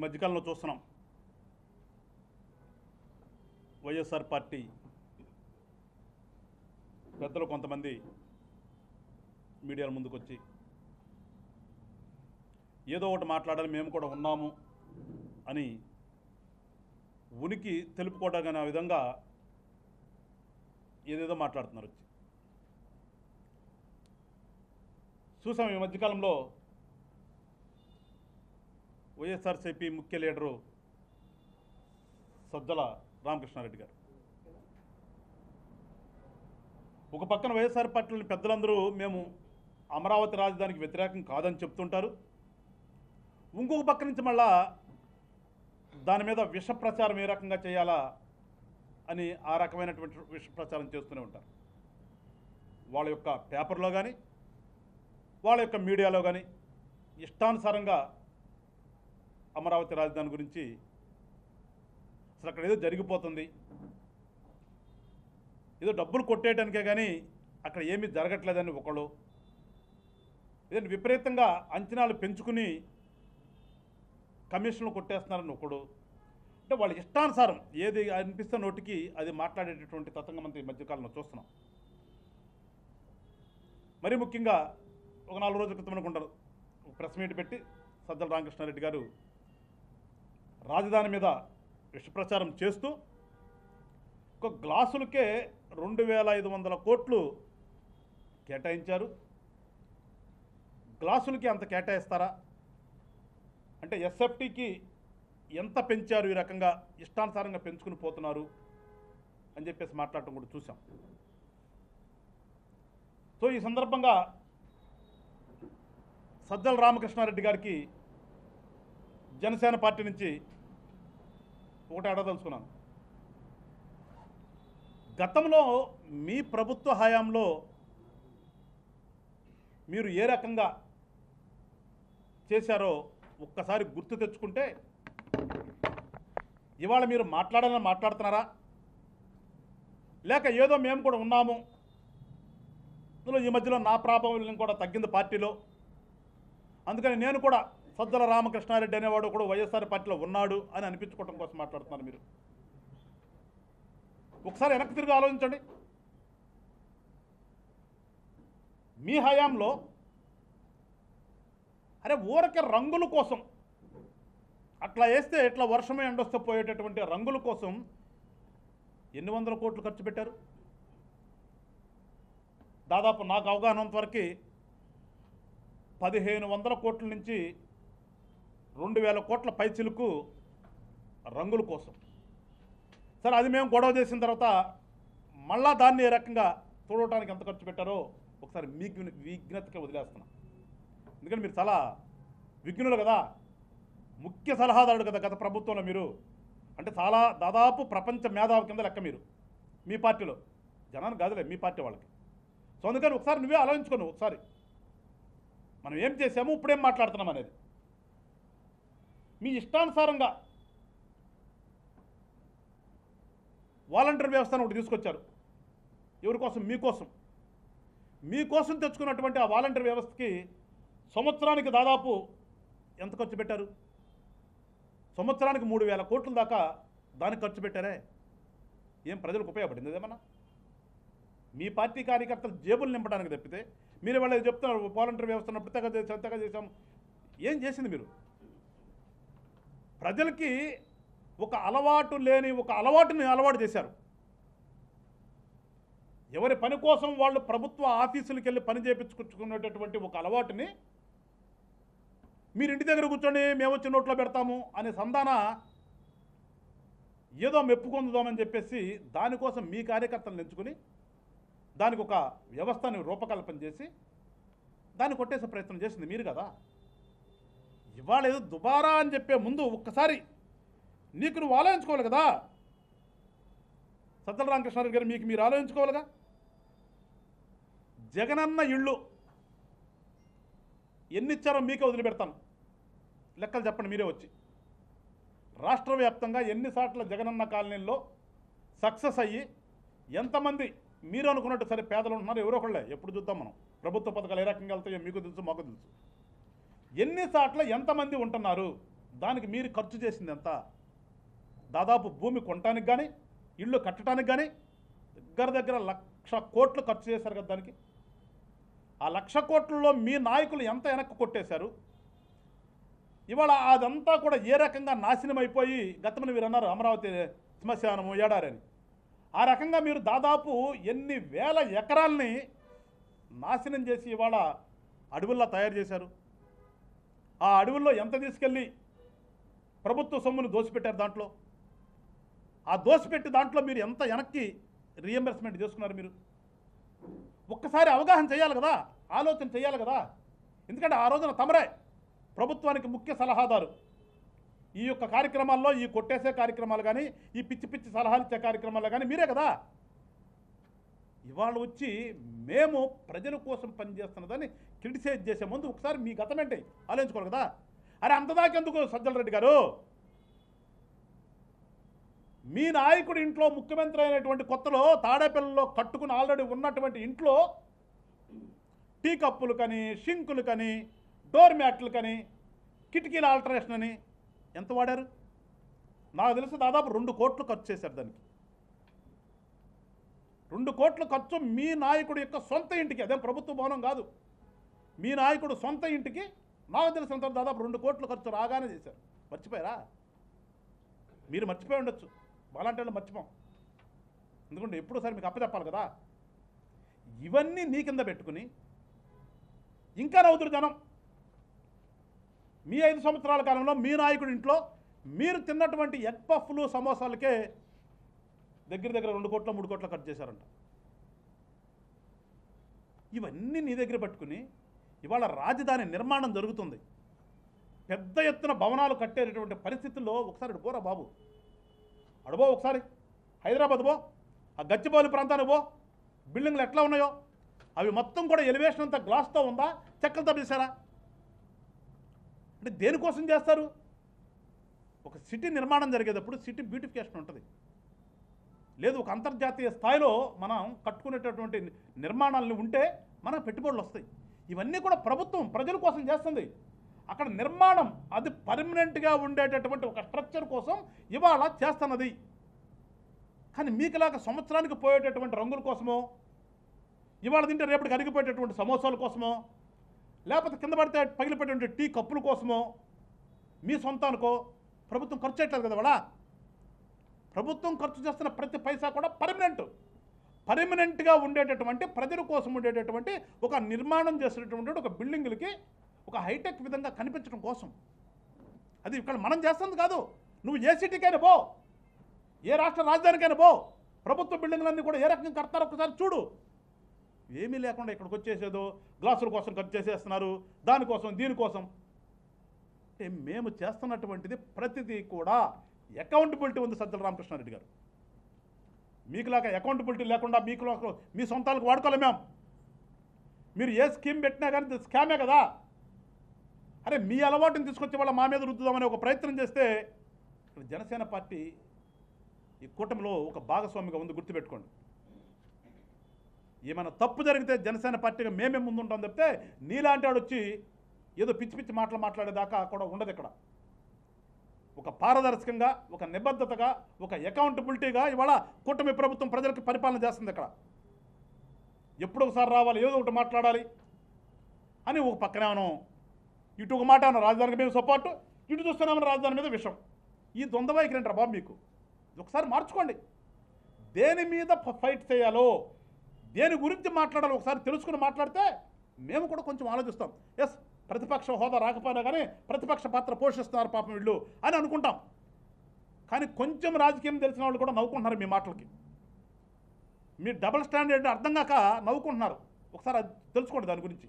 మధ్యకాలంలో చూస్తున్నాం వైఎస్ఆర్ పార్టీ పెద్దలు కొంతమంది మీడియాల ముందుకు వచ్చి ఏదో ఒకటి మాట్లాడాలి, మేము కూడా ఉన్నాము అని ఉనికి తెలుపుకోవడానికి విధంగా ఏదేదో మాట్లాడుతున్నారు. వచ్చి చూసాం ఈ మధ్యకాలంలో వైఎస్ఆర్సీపీ ముఖ్య లీడరు సజ్జల రామకృష్ణారెడ్డి గారు ఒక పక్కన వైఎస్ఆర్ పార్టీలోని పెద్దలందరూ మేము అమరావతి రాజధానికి వ్యతిరేకం కాదని చెప్తుంటారు, ఇంకొక పక్క నుంచి మళ్ళా దాని మీద విష ప్రచారం ఏ రకంగా చేయాలా అని ఆ రకమైనటువంటి విష ప్రచారం చేస్తూనే ఉంటారు. వాళ్ళ యొక్క పేపర్లో కానీ వాళ్ళ యొక్క మీడియాలో కానీ ఇష్టానుసారంగా అమరావతి రాజధాని గురించి అసలు అక్కడ ఏదో జరిగిపోతుంది, ఏదో డబ్బులు కొట్టేయడానికే కానీ అక్కడ ఏమీ జరగట్లేదని ఒకళ్ళు, ఏదైనా విపరీతంగా అంచనాలు పెంచుకుని కమిషన్లు కొట్టేస్తున్నారని ఒకడు, అంటే వాళ్ళ ఇష్టానుసారం ఏది అనిపిస్తే నోటికి అది మాట్లాడేటటువంటి తతంగం అంతా ఈ మధ్యకాలంలో చూస్తున్నాం. మరీ ముఖ్యంగా ఒక 4 రోజుల క్రితం అనుకుంటారు ప్రెస్ మీట్ పెట్టి సజ్జల రామకృష్ణారెడ్డి గారు రాజధాని మీద విషప్రచారం చేస్తూ ఒక గ్లాసులకే 2500 కోట్లు కేటాయించారు. గ్లాసులకి అంత కేటాయిస్తారా అంటే ఎస్ఎఫ్టీకి ఎంత పెంచారు, ఈ రకంగా ఇష్టానుసారంగా పెంచుకుని పోతున్నారు అని చెప్పేసి మాట్లాడటం కూడా చూసాం. సో ఈ సందర్భంగా సజ్జల రామకృష్ణారెడ్డి గారికి జనసేన పార్టీ నుంచి ఒకటి అడగదలుచుకున్నాను. గతంలో మీ ప్రభుత్వ హయాంలో మీరు ఏ రకంగా చేశారో ఒక్కసారి గుర్తు తెచ్చుకుంటే ఇవాళ మీరు మాట్లాడాలని మాట్లాడుతున్నారా, లేక ఏదో మేము కూడా ఉన్నాము, అందులో ఈ మధ్యలో నా ప్రాబల్యం కూడా తగ్గింది పార్టీలో, అందుకని నేను కూడా సజ్జల రామకృష్ణారెడ్డి అనేవాడు కూడా వైఎస్ఆర్ పార్టీలో ఉన్నాడు అని అనిపించుకోవడం కోసం మాట్లాడుతున్నారు మీరు. ఒకసారి వెనక్కి తిరిగి ఆలోచించండి. మీ హయాంలో అరే ఊరకే రంగుల కోసం అట్లా వేస్తే ఎట్లా వర్షమే ఎండొస్తే పోయేటటువంటి రంగుల కోసం ఎన్ని వందల కోట్లు ఖర్చు పెట్టారు? దాదాపు నాకు అవగాహనంత వరకు 1500 కోట్ల నుంచి 2000 కోట్ల పైచిలుకు రంగుల కోసం. సరే అది మేము గొడవ చేసిన తర్వాత మళ్ళా దాన్ని ఏ రకంగా చూడటానికి ఎంత ఖర్చు పెట్టారో ఒకసారి మీ విజ్ఞతకే వదిలేస్తున్నాం. ఎందుకంటే మీరు చాలా విజ్ఞులు కదా, ముఖ్య సలహాదారుడు కదా గత ప్రభుత్వంలో మీరు, అంటే చాలా దాదాపు ప్రపంచ మేధావి కింద లెక్క మీరు మీ పార్టీలో, జనానికి కాదులే మీ పార్టీ వాళ్ళకి. సో అందుకని ఒకసారి నువ్వే ఆలోచించుకోను, ఒకసారి మనం ఏం చేసాము ఇప్పుడేం మాట్లాడుతున్నాం అనేది. మీ ఇష్టానుసారంగా వాలంటీర్ వ్యవస్థను ఒకటి తీసుకొచ్చారు. ఎవరి కోసం? మీకోసం తెచ్చుకున్నటువంటి ఆ వాలంటీర్ వ్యవస్థకి సంవత్సరానికి దాదాపు ఎంత ఖర్చు పెట్టారు? సంవత్సరానికి 3000 కోట్ల దాకా దానికి ఖర్చు పెట్టారే. ఏం ప్రజలకు ఉపయోగపడింది అదేమన్నా? మీ పార్టీ కార్యకర్తలు జేబులు నింపడానికి తప్పితే మీరు వాళ్ళు చెప్తున్నారు వాలంటీర్ వ్యవస్థను పెద్దగా చేసాం. ఏం చేసింది మీరు? ప్రజలకి ఒక అలవాటు లేని ఒక అలవాటుని అలవాటు చేశారు. ఎవరి పని కోసం వాళ్ళు ప్రభుత్వ ఆఫీసులకు వెళ్ళి పని చేయించుకునేటటువంటి ఒక అలవాటుని మీరు ఇంటి దగ్గర కూర్చొని మేము వచ్చి నోట్లో పెడతాము అనే సంధాన ఏదో మెప్పుకొందుదామని చెప్పేసి దానికోసం మీ కార్యకర్తలను ఎంచుకుని దానికి ఒక వ్యవస్థని రూపకల్పన చేసి దాన్ని కొట్టేసే ప్రయత్నం చేసింది మీరు కదా. ఇవాళ ఏదో దుబారా అని చెప్పే ముందు ఒక్కసారి నీకు నువ్వు ఆలోచించుకోవాలి కదా. సజ్జల రామకృష్ణారెడ్డి గారు మీకు మీరు ఆలోచించుకోవాలిగా. జగనన్న ఇళ్ళు ఎన్ని ఇచ్చారో మీకే వదిలిపెడతాను, లెక్కలు చెప్పండి మీరే వచ్చి. రాష్ట్ర వ్యాప్తంగా ఎన్నిసార్లు జగనన్న కాలనీల్లో సక్సెస్ అయ్యి ఎంతమంది మీరు అనుకున్నట్టు సరే పేదలు ఉంటున్నారు, ఎవరో ఒకళ్ళే, ఎప్పుడు చూద్దాం మనం ప్రభుత్వ పథకాలు ఏ రకంగా వెళ్తాయో మీకు తెలుసు, మాకు తెలుసు. ఎన్నిసార్లు ఎంతమంది ఉంటున్నారు దానికి మీరు ఖర్చు చేసింది ఎంత? దాదాపు భూమి కొనటానికి కానీ ఇళ్ళు కట్టడానికి కానీ దగ్గర 1,00,000 కోట్లు ఖర్చు చేశారు కదా దానికి. ఆ 1,00,000 కోట్లలో మీ నాయకులు ఎంత వెనక్కి కొట్టేశారు? ఇవాళ అదంతా కూడా ఏ రకంగా నాశనం అయిపోయి, గతంలో మీరు అన్నారు అమరావతి శ్మశానము ఏడారని, ఆ రకంగా మీరు దాదాపు ఎన్ని వేల ఎకరాలని నాశనం చేసి ఇవాళ అడవుల్లా తయారు చేశారు. ఆ అడవుల్లో ఎంత తీసుకెళ్ళి ప్రభుత్వ సొమ్మును దోసిపెట్టారు. దాంట్లో ఆ దోసిపెట్టి దాంట్లో మీరు ఎంత వెనక్కి రీఎంబర్స్మెంట్ చేసుకున్నారు? మీరు ఒక్కసారి అవగాహన చేయాలి కదా, ఆలోచన చేయాలి కదా. ఎందుకంటే ఆ రోజున తమరే ప్రభుత్వానికి ముఖ్య సలహాదారు. ఈ యొక్క కార్యక్రమాల్లో, ఈ కొట్టేసే కార్యక్రమాలు కానీ, ఈ పిచ్చి పిచ్చి సలహాలు ఇచ్చే కార్యక్రమాల్లో కానీ మీరే కదా. ఇవాళ వచ్చి మేము ప్రజల కోసం పనిచేస్తున్నదని క్రిటిసైజ్ చేసే ముందు ఒకసారి మీ గతమేంటి ఆలోచించుకోవాలి కదా. అరే అంతదాకెందుకు సజ్జల రెడ్డి గారు? మీ నాయకుడి ఇంట్లో ముఖ్యమంత్రి అయినటువంటి కొత్తలో తాడేపల్లిలో కట్టుకుని ఆల్రెడీ ఉన్నటువంటి ఇంట్లో టీ కప్పులు కానీ, షింకులు కానీ, డోర్ మ్యాట్లు కానీ, కిటికీల ఆల్టరేషన్ అని ఎంత వాడారు? నాకు తెలిసి దాదాపు 2 కోట్లు ఖర్చు చేశారు దానికి. 2 కోట్ల ఖర్చు మీ నాయకుడి యొక్క సొంత ఇంటికి, అదేం ప్రభుత్వ భవనం కాదు, మీ నాయకుడు సొంత ఇంటికి నాకు తెలిసినంత దాదాపు 2 కోట్ల ఖర్చు రాగానే చేశారు. మర్చిపోయారా? మీరు మర్చిపోయి ఉండొచ్చు, అలాంటి వాళ్ళు మర్చిపోం. ఎందుకంటే ఎప్పుడో సారి మీకు అప్పచెప్పాలి కదా. ఇవన్నీ నీ కింద పెట్టుకుని ఇంకా నవ్వుతురు జనం. మీ 5 సంవత్సరాల కాలంలో మీ నాయకుడి ఇంట్లో మీరు తిన్నటువంటి ఎగ్ పఫ్లు, సమోసాలకే దగ్గర 2 కోట్ల 3 కోట్ల ఖర్చు చేశారంట. ఇవన్నీ నీ దగ్గర పట్టుకుని ఇవాళ రాజధాని నిర్మాణం జరుగుతుంది. పెద్ద ఎత్తున భవనాలు కట్టేటటువంటి పరిస్థితుల్లో ఒకసారి అడుపోరా బాబు, అడుబో ఒకసారి హైదరాబాద్ పో, ఆ గచ్చిబౌలి ప్రాంతానికి పో, బిల్డింగ్లు ఎట్లా ఉన్నాయో అవి మొత్తం కూడా ఎలివేషన్ అంతా గ్లాస్తో ఉందా, చెక్కలతో చేశారా? అంటే దేనికోసం చేస్తారు? ఒక సిటీ నిర్మాణం జరిగేటప్పుడు సిటీ బ్యూటిఫికేషన్ ఉంటుంది. లేదు ఒక అంతర్జాతీయ స్థాయిలో మనం కట్టుకునేటటువంటి నిర్మాణాలను ఉంటే మనకు పెట్టుబడులు వస్తాయి. ఇవన్నీ కూడా ప్రభుత్వం ప్రజల కోసం చేస్తుంది. అక్కడ నిర్మాణం అది పర్మనెంట్గా ఉండేటటువంటి ఒక స్ట్రక్చర్ కోసం ఇవాళ చేస్తున్నది. కానీ మీకులాగా సంవత్సరానికి పోయేటటువంటి రంగుల కోసమో, ఇవాళ తింటే రేపటికి అరిగిపోయేటటువంటి సమోసాల కోసమో, లేకపోతే కింద పడితే పగిలిపోయేటువంటి టీ కప్పుల కోసమో, మీ సొంతానికో ప్రభుత్వం ఖర్చు చేయట్లేదు కదా. వాళ్ళ ప్రభుత్వం ఖర్చు చేస్తున్న ప్రతి పైసా కూడా పర్మనెంట్గా ఉండేటటువంటి ప్రజల కోసం ఉండేటటువంటి ఒక నిర్మాణం చేసేటటువంటి ఒక బిల్డింగులకి ఒక హైటెక్ విధంగా కనిపించడం కోసం. అది ఇక్కడ మనం చేస్తుంది కాదు. నువ్వు ఏ సిటీకైనా పో, ఏ రాష్ట్ర రాజధానికైనా పో, ప్రభుత్వ బిల్డింగ్లన్నీ కూడా ఏ రకంగా కడతారో ఒకసారి చూడు. ఏమీ లేకుండా ఇక్కడికి వచ్చేసేదో గ్లాసుల కోసం ఖర్చు చేసేస్తున్నారు, దానికోసం దీనికోసం. మేము చేస్తున్నటువంటిది ప్రతిదీ కూడా అకౌంటబిలిటీ ఉంది. సజ్జల రామకృష్ణారెడ్డి గారు మీకులాగా అకౌంటబిలిటీ లేకుండా మీకు మీ సొంతాలకు వాడుకోలేము మేము. మీరు ఏ స్కీమ్ పెట్టినా కానీ స్కామే కదా. అరే మీ అలవాటుని తీసుకొచ్చి వాళ్ళ మా మీద రుద్దుదామని ఒక ప్రయత్నం చేస్తే జనసేన పార్టీ ఈ కూటమిలో ఒక భాగస్వామిగా ఉంది, గుర్తుపెట్టుకోండి. ఏమైనా తప్పు జరిగితే జనసేన పార్టీగా మేమే ముందుంటాం తప్పితే నీలాంటి వాడు వచ్చి ఏదో పిచ్చి పిచ్చి మాటలు మాట్లాడేదాకా కూడా ఉండదు. ఇక్కడ ఒక పారదర్శకంగా, ఒక నిబద్ధతగా, ఒక అకౌంటబిలిటీగా ఇవాళ కూటమి ప్రభుత్వం ప్రజలకు పరిపాలన చేస్తుంది. ఇక్కడ ఎప్పుడు ఒకసారి రావాలి, ఏదో ఒకటి మాట్లాడాలి అని ఒక పక్కనేమో ఇటు ఒక మాట అన్న రాజధానికి మేము సపోర్టు, ఇటు చూస్తున్నామని రాజధాని మీద విషయం. ఈ ద్వంద్వ వైఖరి ఏంటారా బాబు మీకు? ఒకసారి మార్చుకోండి. దేని మీద ఫైట్ చేయాలో, దేని గురించి మాట్లాడాలో ఒకసారి తెలుసుకుని మాట్లాడితే మేము కూడా కొంచెం ఆలోచిస్తాం. ఎస్, ప్రతిపక్ష హోదా రాకపోయినా కానీ ప్రతిపక్ష పాత్ర పోషిస్తున్నారు పాపం వీళ్ళు అని అనుకుంటాం. కానీ కొంచెం రాజకీయం తెలిసిన వాళ్ళు కూడా నవ్వుకుంటున్నారు మీ మాటలకి. మీ డబుల్ స్టాండర్డ్ అర్థం కాక నవ్వుకుంటున్నారు. ఒకసారి అది తెలుసుకోండి దాని గురించి.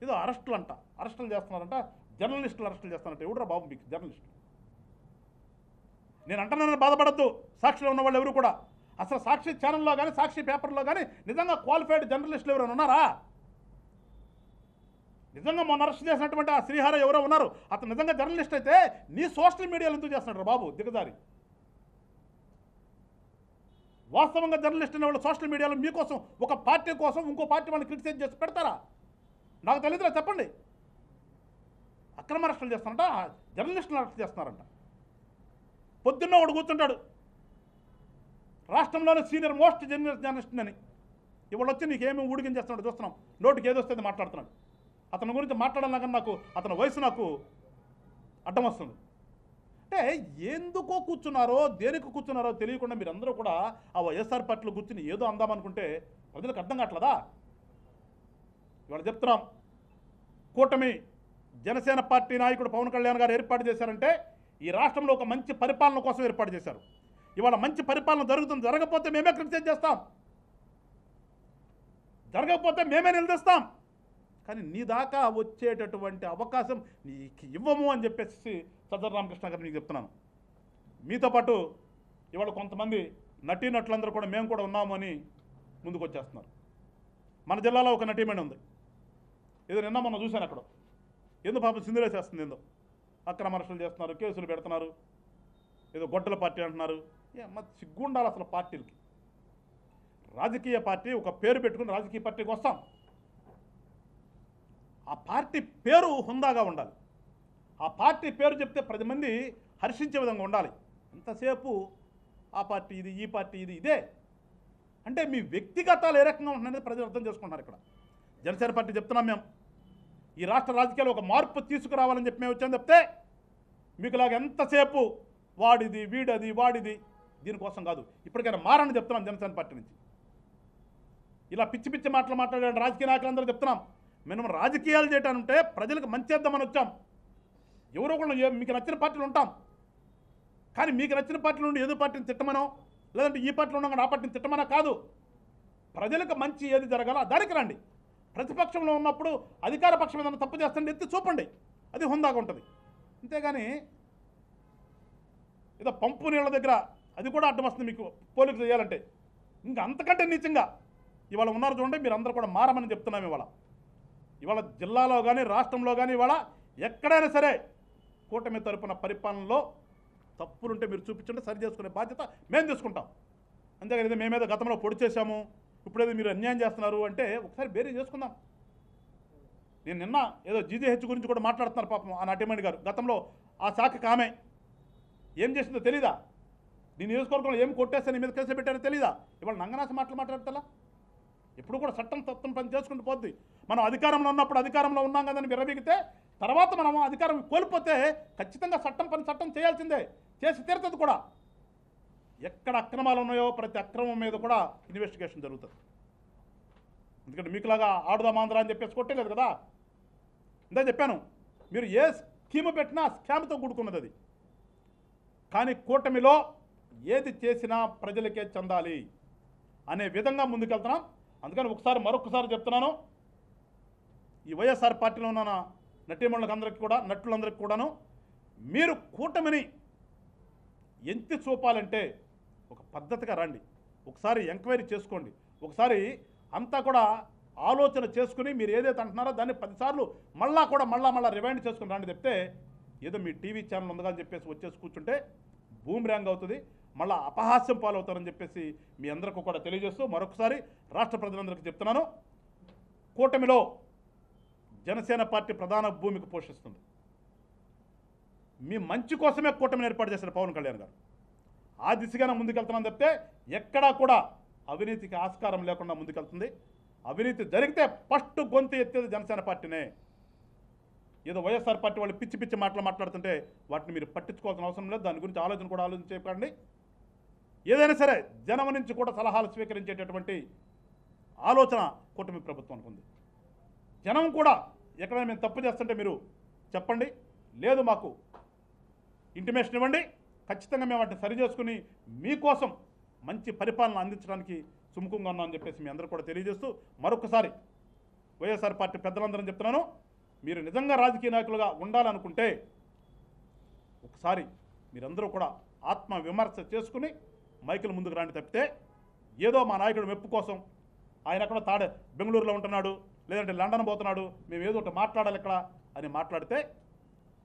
ఏదో అరెస్టులు చేస్తున్నారంట, జర్నలిస్టులు అరెస్టులు చేస్తున్నారంట. ఎవడురా బాబు మీకు జర్నలిస్టులు? నేను అంటున్నానని బాధపడద్దు. సాక్షిలో ఉన్న వాళ్ళు ఎవరు కూడా, అసలు సాక్షి ఛానల్లో కానీ సాక్షి పేపర్లో కానీ నిజంగా క్వాలిఫైడ్ జర్నలిస్టులు ఎవరైనా ఉన్నారా? నిజంగా మొన్న అరెస్ట్ చేసినటువంటి ఆ శ్రీహార ఎవరో ఉన్నారు, అతను నిజంగా జర్నలిస్ట్ అయితే నీ సోషల్ మీడియాలో ఎందుకు చేస్తున్నాడు బాబు దిగజారి? వాస్తవంగా జర్నలిస్ట్ అనే వాళ్ళు సోషల్ మీడియాలో మీకోసం, ఒక పార్టీ కోసం ఇంకో పార్టీ వాళ్ళని క్రిటిసైజ్ చేసి పెడతారా? నాకు తెలియదురా, చెప్పండి. అక్రమ అరెస్టులు చేస్తారంట, జర్నలిస్టులను అరెస్ట్ చేస్తున్నారంట. పొద్దున్న ఒకడు కూర్చుంటాడు, రాష్ట్రంలోనే సీనియర్ మోస్ట్ జర్నలిస్ట్ అని. ఇవాళ వచ్చి నీకేమీ ఊడికం చేస్తున్నాడు చూస్తున్నాం, నోటికి ఏదో వస్తుంది మాట్లాడుతున్నాడు. అతని గురించి మాట్లాడాలన్నా నాకు అతని వయసు నాకు అడ్డం వస్తుంది. అంటే ఎందుకో కూర్చున్నారో దేనికి కూర్చున్నారో తెలియకుండా మీరందరూ కూడా ఆ వైఎస్ఆర్ పార్టీలో కూర్చుని ఏదో అందామనుకుంటే ప్రజలకు అర్థం కావట్లేదా? ఇవాళ చెప్తున్నాం, కూటమి జనసేన పార్టీ నాయకుడు పవన్ కళ్యాణ్ గారు ఏర్పాటు చేశారంటే ఈ రాష్ట్రంలో ఒక మంచి పరిపాలన కోసం ఏర్పాటు చేశారు. ఇవాళ మంచి పరిపాలన జరుగుతుంది, జరగకపోతే మేమే క్రిటిసైజ్ చేస్తాం, జరగకపోతే మేమే నిలదీస్తాం. కానీ నీ దాకా వచ్చేటటువంటి అవకాశం నీకు ఇవ్వము అని చెప్పేసి సజ్జల రామకృష్ణ గారు నీకు చెప్తున్నాను. మీతో పాటు ఇవాళ కొంతమంది నటీనటులందరూ కూడా మేము కూడా ఉన్నాము అని ముందుకు వచ్చేస్తున్నారు. మన జిల్లాలో ఒక నటీమణి ఉంది, ఏదో నిన్న మొన్న చూశాను, అక్కడ ఏదో పాపం సింధులేసేస్తుంది, ఏందో అక్రమ అరెస్టులు చేస్తున్నారు, కేసులు పెడుతున్నారు, ఏదో గొడ్డల పార్టీ అంటున్నారు. మరి సిగ్గుండాలి అసలు పార్టీలకి. రాజకీయ పార్టీ ఒక పేరు పెట్టుకుని రాజకీయ పార్టీకి వస్తాం, ఆ పార్టీ పేరు హుందాగా ఉండాలి. ఆ పార్టీ పేరు చెప్తే 10 మంది హర్షించే విధంగా ఉండాలి. ఎంతసేపు ఆ పార్టీ ఇది, ఈ పార్టీ ఇది, ఇదే అంటే మీ వ్యక్తిగతాలు ఏ రకంగా ఉంటున్నాయనేది ప్రజలు అర్థం చేసుకుంటున్నారు. ఇక్కడ జనసేన పార్టీ చెప్తున్నాం, మేము ఈ రాష్ట్ర రాజకీయాల్లో ఒక మార్పు తీసుకురావాలని చెప్పి మేము వచ్చాం చెప్తే మీకులాగా ఎంతసేపు వాడిది వీడది వాడిది దీనికోసం కాదు. ఇప్పటికైనా మారని చెప్తున్నాం జనసేన పార్టీ నుంచి. ఇలా పిచ్చి పిచ్చి మాటలు మాట్లాడే రాజకీయ నాయకులందరూ చెప్తున్నాం, మేము రాజకీయాలు చేయటానంటే ప్రజలకు మంచి చేద్దామని వచ్చాం. ఎవరో కూడా మీకు నచ్చిన పార్టీలు ఉంటాం, కానీ మీకు నచ్చిన పార్టీలు నుండి ఏదో పార్టీని తిట్టమనో లేదంటే ఈ పార్టీలో ఉండగా ఆ పార్టీని తిట్టమనో కాదు. ప్రజలకు మంచి ఏది జరగాలో దానికి రండి. ప్రతిపక్షంలో ఉన్నప్పుడు అధికార పక్షం ఏదైనా తప్పు చేస్తుంటే ఎత్తి చూపండి, అది హుందాగా ఉంటుంది. అంతేగాని ఏదో పంపు నీళ్ళ దగ్గర అది కూడా అడ్డం వస్తుంది మీకు పోలిక చేయాలంటే. ఇంకా అంతకంటే నీచంగా ఇవాళ ఉన్నారు చూడండి. మీరు అందరూ కూడా మారమని చెప్తున్నాం. ఇవాళ జిల్లాలో కానీ రాష్ట్రంలో కానీ ఇవాళ ఎక్కడైనా సరే కూటమి తరపున పరిపాలనలో తప్పులుంటే మీరు చూపించండి, సరి చేసుకునే బాధ్యత మేము తీసుకుంటాం. అంతేగాని ఇది మేమేదో గతంలో పొడి చేశాము, ఇప్పుడేదో మీరు అన్యాయం చేస్తున్నారు అంటే ఒకసారి బేరీ చేసుకుందాం. నేను నిన్న ఏదో జీజీహెచ్ గురించి కూడా మాట్లాడుతున్నారు పాపం ఆ నటిమణి గారు. గతంలో ఆ శాఖకి ఆమె ఏం చేసిందో తెలీదా? నీ నియోజకవర్గంలో ఏం కొట్టేస్తే నీ మీద కేసులు పెట్టారో తెలీదా? ఇవాళ నంగనాశ మాట్లాడతా. ఎప్పుడు కూడా చట్టం తత్వం పని చేసుకుంటూ పోద్ది. మనం అధికారంలో ఉన్నప్పుడు అధికారంలో ఉన్నాం కదని విరవీగితే తర్వాత మనం అధికారం కోల్పోతే ఖచ్చితంగా చట్టం చేయాల్సిందే, చేసి తీరుతుంది కూడా. ఎక్కడ అక్రమాలు ఉన్నాయో ప్రతి అక్రమం మీద కూడా ఇన్వెస్టిగేషన్ జరుగుతుంది. ఎందుకంటే మీకులాగా ఆడుదామాంధ్ర అని చెప్పేసి కొట్టేలేదు కదా. ఇందా చెప్పాను, మీరు ఏ స్కీమ్ పెట్టినా స్కామ్తో కూడుకున్నది అది. కానీ కూటమిలో ఏది చేసినా ప్రజలకే చెందాలి అనే విధంగా ముందుకెళ్తున్నాం. అందుకని మరొకసారి చెప్తున్నాను, ఈ వైఎస్ఆర్ పార్టీలో ఉన్న నటీమణులందరికీ కూడా నటులందరికీ కూడాను మీరు కూటమిని ఎంతి చూపాలంటే ఒక పద్ధతిగా రండి, ఒకసారి ఎంక్వైరీ చేసుకోండి, ఒకసారి అంతా కూడా ఆలోచన చేసుకుని మీరు ఏదైతే అంటున్నారో దాన్ని 10 సార్లు మళ్ళా రివైండ్ చేసుకుని రండి. చెప్తే ఏదో మీ టీవీ ఛానల్ ఉందిగా అని చెప్పేసి వచ్చేసి కూర్చుంటే బూమ్ ర్యాంగ్ అవుతుంది, మళ్ళీ అపహాస్యం పాలవుతారని చెప్పేసి మీ అందరికీ కూడా తెలియజేస్తూ మరొకసారి రాష్ట్ర ప్రజలందరికీ చెప్తున్నాను, కూటమిలో జనసేన పార్టీ ప్రధాన భూమిక పోషిస్తుంది. మీ మంచి కోసమే కూటమిని ఏర్పాటు చేశారు పవన్ కళ్యాణ్ గారు. ఆ దిశగానే ముందుకెళ్తున్నాం చెప్తే ఎక్కడా కూడా అవినీతికి ఆస్కారం లేకుండా ముందుకెళ్తుంది. అవినీతి జరిగితే ఫస్ట్ గొంతు ఎత్తేది జనసేన పార్టీనే. ఏదో వైఎస్ఆర్ పార్టీ వాళ్ళు పిచ్చి పిచ్చి మాట్లాడుతుంటే వాటిని మీరు పట్టించుకోవాల్సిన అవసరం లేదు. దాని గురించి ఆలోచించకండి. ఏదైనా సరే జనం నుంచి కూడా సలహాలు స్వీకరించేటటువంటి ఆలోచన కూటమి ప్రభుత్వానికి ఉంది. జనం కూడా ఎక్కడైనా మేము తప్పు చేస్తుంటే మీరు చెప్పండి, లేదు మాకు ఇంటిమేషన్ ఇవ్వండి, ఖచ్చితంగా మేము వాటిని సరి చేసుకుని మీకోసం మంచి పరిపాలన అందించడానికి సుముఖంగా ఉన్నామని చెప్పేసి మీ అందరూ కూడా తెలియజేస్తూ మరొకసారి వైఎస్ఆర్ పార్టీ పెద్దలందరం చెప్తున్నాను, మీరు నిజంగా రాజకీయ నాయకులుగా ఉండాలనుకుంటే ఒకసారి మీరందరూ కూడా ఆత్మ విమర్శ చేసుకుని మైకుల ముందుకు రాండి. తప్పితే ఏదో మా నాయకుడు మెప్పు కోసం ఆయన అక్కడ బెంగళూరులో ఉంటున్నాడు లేదంటే లండన్ పోతున్నాడు, మేము ఏదో ఒకటి మాట్లాడాలి ఇక్కడ అని మాట్లాడితే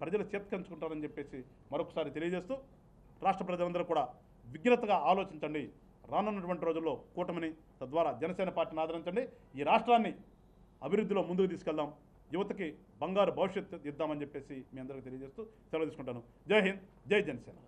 ప్రజలు చేత్కంచుకుంటారని చెప్పేసి మరొకసారి తెలియజేస్తూ రాష్ట్ర ప్రజలందరూ కూడా విజ్ఞతగా ఆలోచించండి. రానున్నటువంటి రోజుల్లో కూటమిని తద్వారా జనసేన పార్టీని ఆదరించండి. ఈ రాష్ట్రాన్ని అభివృద్ధిలో ముందుకు తీసుకెళ్దాం. యువతకి బంగారు భవిష్యత్తు ఇద్దామని చెప్పేసి మీ అందరికీ తెలియజేస్తూ సెలవు తీసుకుంటాను. జై హింద్, జై జనసేన.